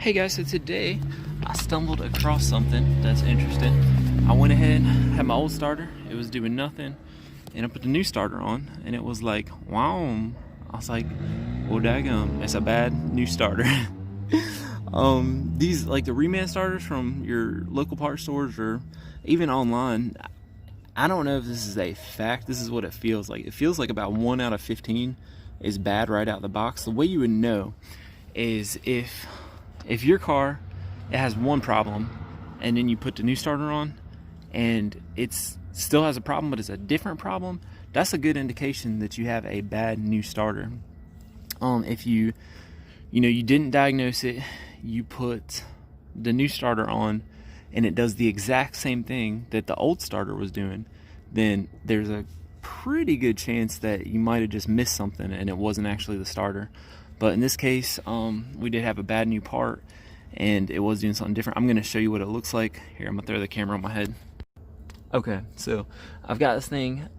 Hey guys, so today I stumbled across something that's interesting. I went ahead, had my old starter, it was doing nothing, and I put the new starter on, and it was like, wow. I was like, well, daggum, it's a bad new starter. These, like the reman starters from your local parts stores or even online, I don't know if this is a fact, this is what it feels like. It feels like about 1 out of 15 is bad right out the box. The way you would know is if your car, it has one problem and then you put the new starter on and it's still has a problem but it's a different problem, that's a good indication that you have a bad new starter. If you didn't diagnose it, you put the new starter on and it does the exact same thing that the old starter was doing, then there's a pretty good chance that you might have just missed something and it wasn't actually the starter. But in this case, we did have a bad new part and it was doing something different. I'm going to show you what it looks like. Here, I'm going to throw the camera on my head. Okay, so I've got this thing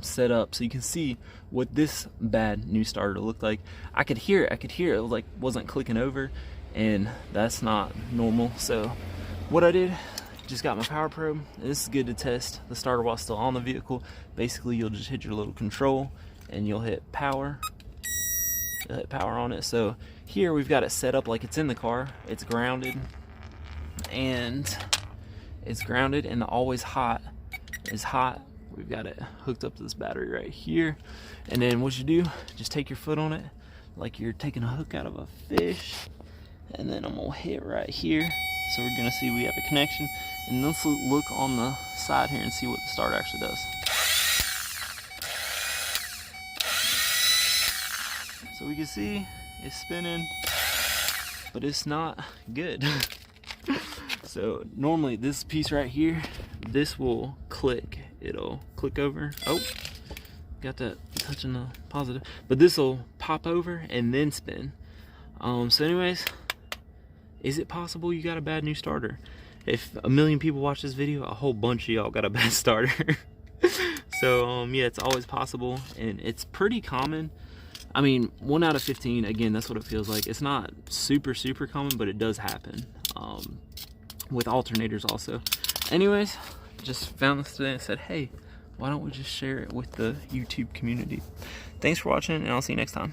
set up so you can see what this bad new starter looked like. I could hear it. It was like wasn't clicking over, and that's not normal. So what I did, just got my power probe. This is good to test the starter while still on the vehicle. Basically, you'll just hit your little control and you'll hit power. You'll hit power on it. So here we've got it set up like it's in the car. It's grounded, and the always hot is hot. We've got it hooked up to this battery right here, and then what you do, just take your foot on it like you're taking a hook out of a fish, and then I'm gonna hit right here. So we're gonna see we have a connection, and let's look on the side here and see what the starter actually does. So we can see it's spinning, but it's not good. So normally this piece right here, this will click. It'll click over. Oh, got that touching the positive. But this will pop over and then spin. So anyways, is it possible you got a bad new starter? If 1 million people watch this video, a whole bunch of y'all got a bad starter. So yeah, it's always possible, and it's pretty common. I mean, 1 out of 15, again, that's what it feels like. It's not super common, but it does happen with alternators also. Anyways, just found this today and said, hey, why don't we just share it with the YouTube community? Thanks for watching, and I'll see you next time.